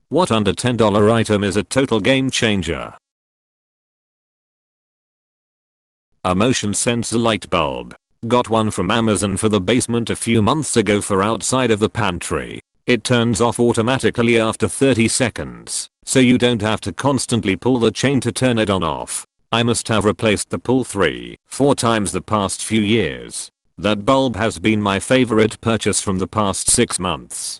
What under $10 item is a total game changer? A motion sensor light bulb. Got one from Amazon for the basement a few months ago for outside of the pantry. It turns off automatically after 30 seconds, so you don't have to constantly pull the chain to turn it on off. I must have replaced the pull 3-4 times the past few years. That bulb has been my favorite purchase from the past 6 months.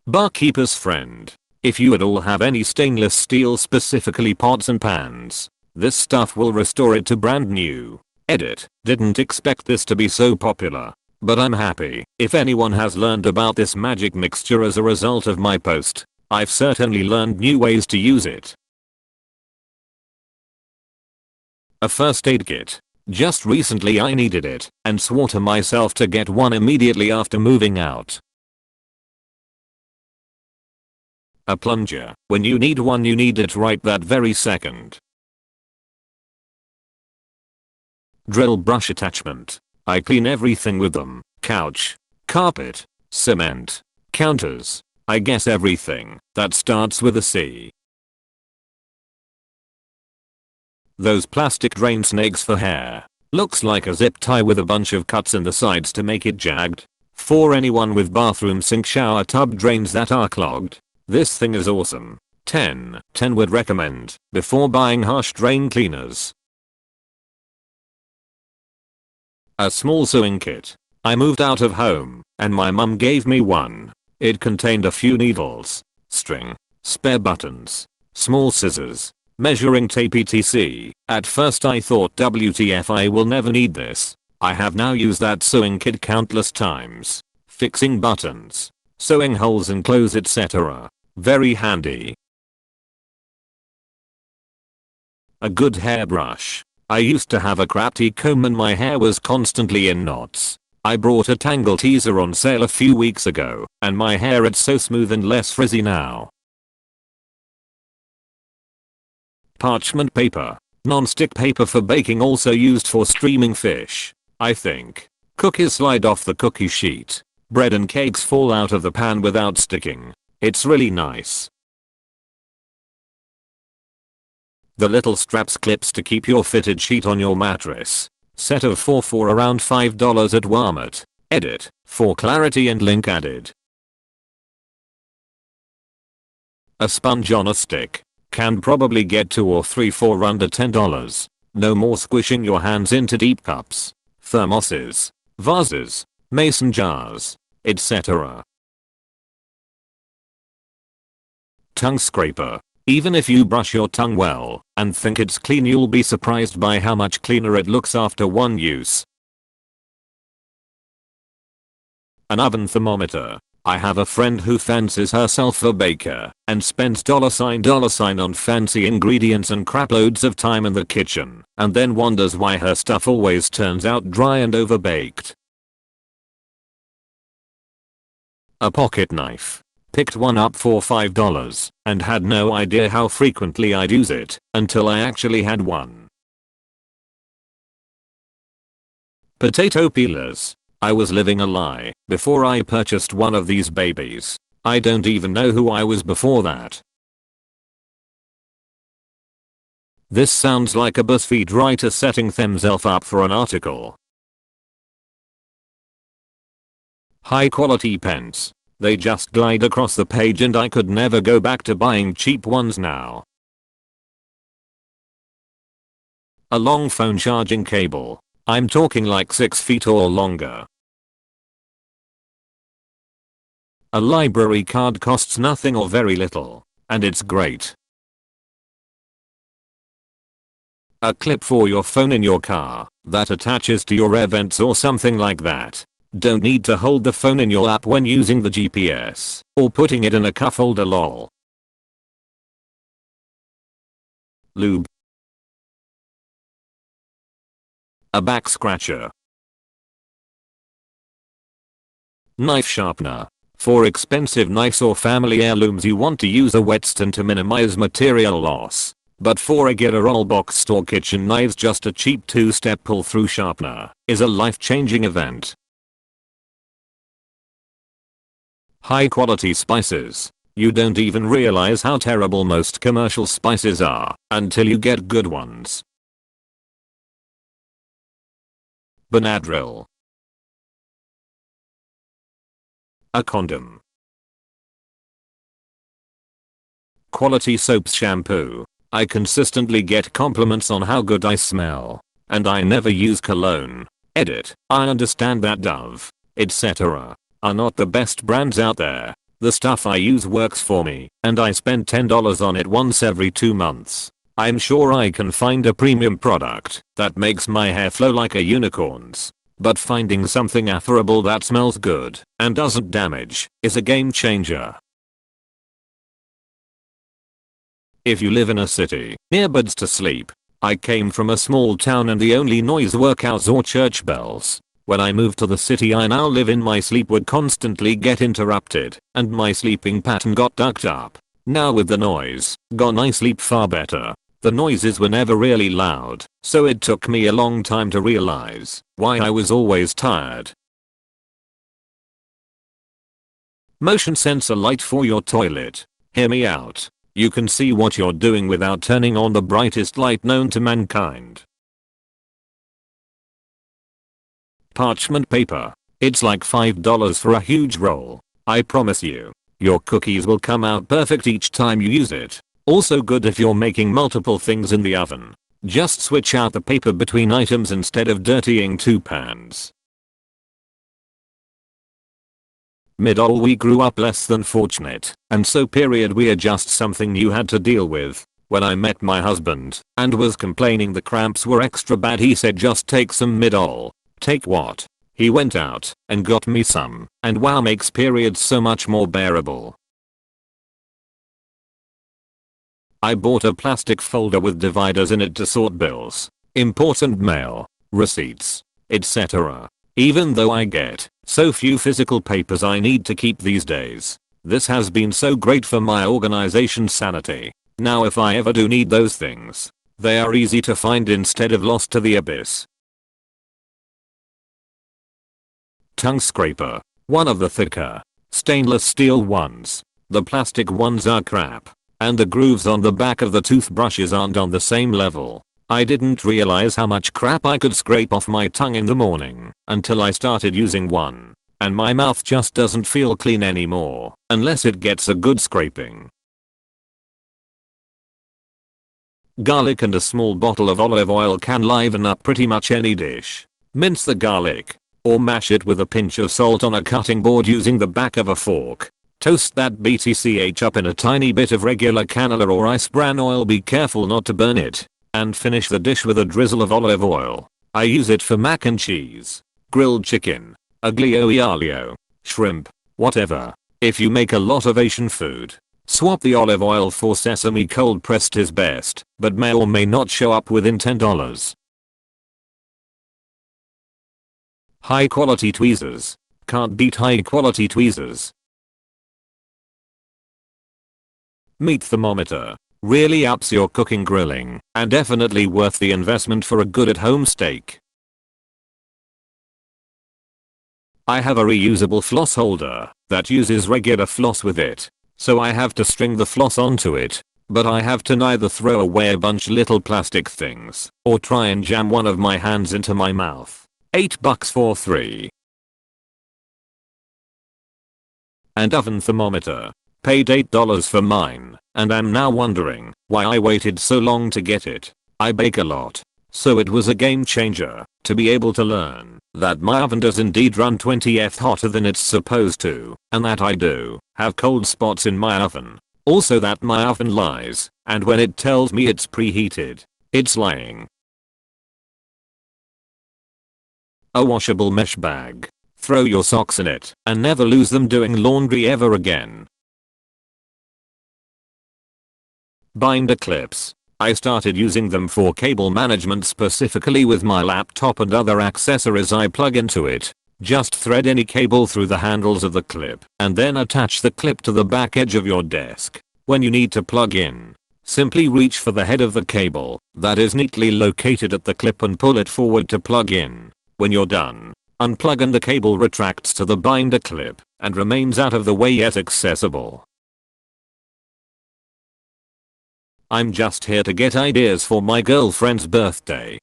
Barkeeper's friend. If you at all have any stainless steel, specifically pots and pans, this stuff will restore it to brand new. Edit. Didn't expect this to be so popular, but I'm happy. If anyone has learned about this magic mixture as a result of my post, I've certainly learned new ways to use it. A first aid kit. Just recently I needed it, and swore to myself to get one immediately after moving out. A plunger. When you need one, you need it right that very second. Drill brush attachment. I clean everything with them. Couch, carpet, cement, counters. I guess everything that starts with a C. Those plastic drain snakes for hair. Looks like a zip tie with a bunch of cuts in the sides to make it jagged. For anyone with bathroom sink shower tub drains that are clogged, this thing is awesome. 10 would recommend before buying harsh drain cleaners. A small sewing kit. I moved out of home, and my mum gave me one. It contained a few needles, string, spare buttons, small scissors, measuring tape etc. At first I thought WTF, I will never need this. I have now used that sewing kit countless times. Fixing buttons, sewing holes in clothes etc. Very handy. A good hairbrush. I used to have a crappy comb and my hair was constantly in knots. I brought a Tangle teaser on sale a few weeks ago, and my hair is so smooth and less frizzy now. Parchment paper. Non-stick paper for baking, also used for streaming fish, I think. Cookies slide off the cookie sheet. Bread and cakes fall out of the pan without sticking. It's really nice. The little straps clips to keep your fitted sheet on your mattress. Set of 4 for around $5 at Walmart. Edit. For clarity and link added. A sponge on a stick. Can probably get 2 or 3 for under $10. No more squishing your hands into deep cups, thermoses, vases, mason jars, etc. Tongue scraper. Even if you brush your tongue well and think it's clean, you'll be surprised by how much cleaner it looks after one use. An oven thermometer. I have a friend who fancies herself a baker and spends $$ on fancy ingredients and craploads of time in the kitchen, and then wonders why her stuff always turns out dry and overbaked. A pocket knife. Picked one up for $5 and had no idea how frequently I'd use it until I actually had one. Potato peelers. I was living a lie before I purchased one of these babies. I don't even know who I was before that. This sounds like a BuzzFeed writer setting themselves up for an article. High quality pens. They just glide across the page and I could never go back to buying cheap ones now. A long phone charging cable. I'm talking like 6 feet or longer. A library card costs nothing or very little, and it's great. A clip for your phone in your car that attaches to your events or something like that. Don't need to hold the phone in your lap when using the GPS or putting it in a cuff holder lol. Lube. A back scratcher. Knife sharpener. For expensive knives or family heirlooms you want to use a whetstone to minimize material loss. But for regular old box store kitchen knives, just a cheap 2-step pull through sharpener is a life-changing event. High quality spices. You don't even realize how terrible most commercial spices are until you get good ones. Benadryl. A condom. Quality soaps shampoo. I consistently get compliments on how good I smell. And I never use cologne. Edit. I understand that Dove, etc. are not the best brands out there. The stuff I use works for me, and I spend $10 on it once every 2 months. I'm sure I can find a premium product that makes my hair flow like a unicorn's. But finding something affordable that smells good and doesn't damage is a game changer. If you live in a city, earbuds to sleep. I came from a small town and the only noise were cows or church bells. When I moved to the city I now live in, my sleep would constantly get interrupted and my sleeping pattern got ducked up. Now with the noise gone, I sleep far better. The noises were never really loud, so it took me a long time to realize why I was always tired. Motion sensor light for your toilet. Hear me out. You can see what you're doing without turning on the brightest light known to mankind. Parchment paper. It's like $5 for a huge roll. I promise you, your cookies will come out perfect each time you use it. Also good if you're making multiple things in the oven. Just switch out the paper between items instead of dirtying 2 pans. Mid-ol, we grew up less than fortunate, and so we are just something you had to deal with. When I met my husband and was complaining the cramps were extra bad, he said just take some mid-ol. Take what? He went out and got me some, and wow, makes periods so much more bearable. I bought a plastic folder with dividers in it to sort bills, important mail, receipts, etc. Even though I get so few physical papers I need to keep these days, this has been so great for my organization sanity. Now if I ever do need those things, they are easy to find instead of lost to the abyss. Tongue scraper. One of the thicker, stainless steel ones. The plastic ones are crap, and the grooves on the back of the toothbrushes aren't on the same level. I didn't realize how much crap I could scrape off my tongue in the morning until I started using one, and my mouth just doesn't feel clean anymore unless it gets a good scraping. Garlic and a small bottle of olive oil can liven up pretty much any dish. Mince the garlic, or mash it with a pinch of salt on a cutting board using the back of a fork. Toast that BTCH up in a tiny bit of regular canola or ice bran oil, be careful not to burn it. And finish the dish with a drizzle of olive oil. I use it for mac and cheese, grilled chicken, aglio e olio, shrimp, whatever. If you make a lot of Asian food, swap the olive oil for sesame. Cold pressed is best, but may or may not show up within $10. High quality tweezers. Can't beat high quality tweezers. Meat thermometer. Really ups your cooking grilling, and definitely worth the investment for a good at-home steak. I have a reusable floss holder that uses regular floss with it, so I have to string the floss onto it, but I have to neither throw away a bunch little plastic things or try and jam one of my hands into my mouth. $8 for 3. And oven thermometer. Paid $8 for mine, and I'm now wondering why I waited so long to get it. I bake a lot, so it was a game changer to be able to learn that my oven does indeed run 20th hotter than it's supposed to, and that I do have cold spots in my oven. Also that my oven lies, and when it tells me it's preheated, it's lying. A washable mesh bag. Throw your socks in it and never lose them doing laundry ever again. Binder clips. I started using them for cable management, specifically with my laptop and other accessories I plug into it. Just thread any cable through the handles of the clip and then attach the clip to the back edge of your desk. When you need to plug in, simply reach for the head of the cable that is neatly located at the clip and pull it forward to plug in. When you're done, unplug and the cable retracts to the binder clip. and remains out of the way yet accessible. I'm just here to get ideas for my girlfriend's birthday.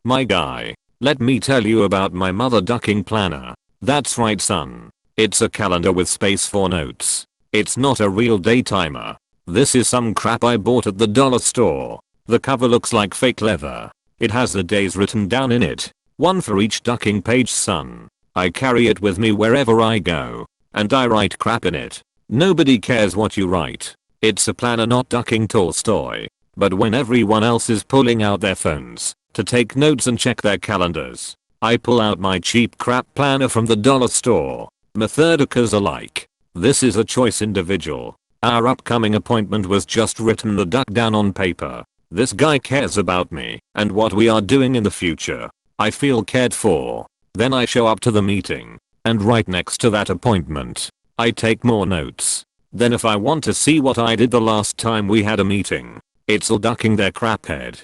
My guy, let me tell you about my mother ducking planner. That's right son. It's a calendar with space for notes. It's not a real day timer. This is some crap I bought at the dollar store. The cover looks like fake leather. It has the days written down in it. One for each ducking page son. I carry it with me wherever I go. And I write crap in it. Nobody cares what you write. It's a planner, not ducking Tolstoy. But when everyone else is pulling out their phones to take notes and check their calendars, I pull out my cheap crap planner from the dollar store. Methodicas alike. This is a choice individual. Our upcoming appointment was just written the duck down on paper. This guy cares about me and what we are doing in the future. I feel cared for. Then I show up to the meeting, and right next to that appointment, I take more notes. Then if I want to see what I did the last time we had a meeting, it's all ducking their crap head.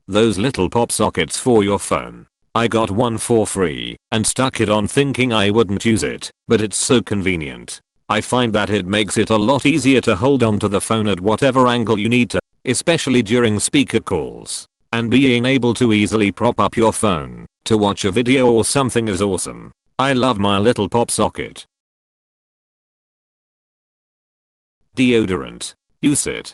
Those little pop sockets for your phone. I got one for free and stuck it on thinking I wouldn't use it, but it's so convenient. I find that it makes it a lot easier to hold on to the phone at whatever angle you need to, especially during speaker calls. And being able to easily prop up your phone to watch a video or something is awesome. I love my little pop socket. Deodorant. Use it.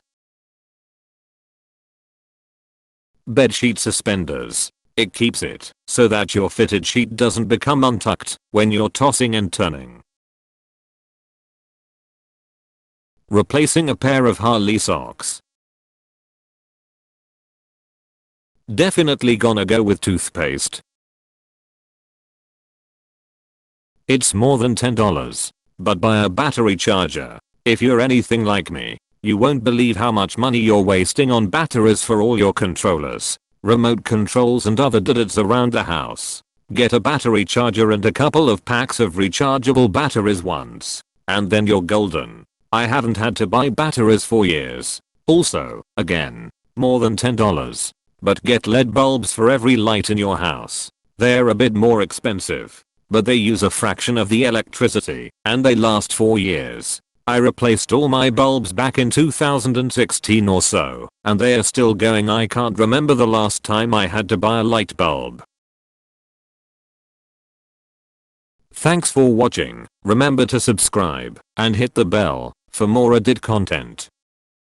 Bedsheet suspenders. It keeps it so that your fitted sheet doesn't become untucked when you're tossing and turning. Replacing a pair of Harley socks. Definitely gonna go with toothpaste. It's more than $10, but buy a battery charger. If you're anything like me, you won't believe how much money you're wasting on batteries for all your controllers, remote controls and other duds around the house. Get a battery charger and a couple of packs of rechargeable batteries once, and then you're golden. I haven't had to buy batteries for years. Also, again, more than $10. But get LED bulbs for every light in your house. They're a bit more expensive, but they use a fraction of the electricity, and they last 4 years. I replaced all my bulbs back in 2016 or so, and they are still going. I can't remember the last time I had to buy a light bulb. Thanks for watching. Remember to subscribe and hit the bell for more Reddit content.